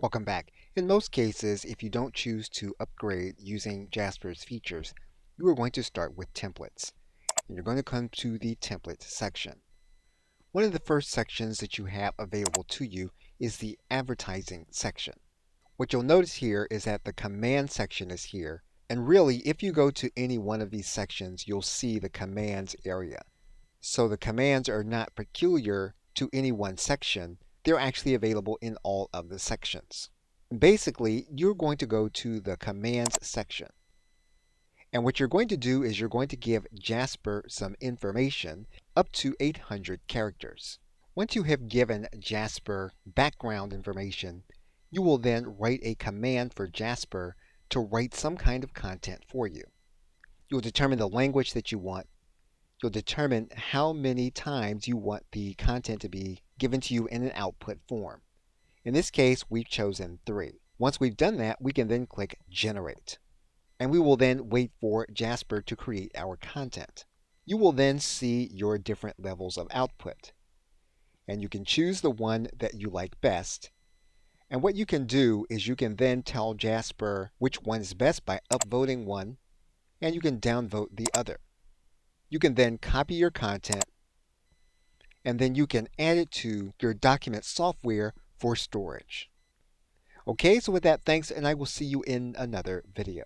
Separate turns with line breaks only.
Welcome back. In most cases, if you don't choose to upgrade using Jasper's features, you are going to start with templates. And you're going to come to the template section. One of the first sections that you have available to you is the advertising section. What you'll notice here is that the command section is here. And really, if you go to any one of these sections, you'll see the commands area. So the commands are not peculiar to any one section. They're actually available in all of the sections. Basically, you're going to go to the commands section. And what you're going to do is you're going to give Jasper some information up to 800 characters. Once you have given Jasper background information, you will then write a command for Jasper to write some kind of content for you. You'll determine the language that you want. You'll determine how many times you want the content to be given to you in an output form. In this case, we've chosen 3. Once we've done that, we can then click Generate. And we will then wait for Jasper to create our content. You will then see your different levels of output. And you can choose the one that you like best. And what you can do is you can then tell Jasper which one is best by upvoting one, and you can downvote the other. You can then copy your content, and then you can add it to your document software for storage. Okay, so with that, thanks, and I will see you in another video.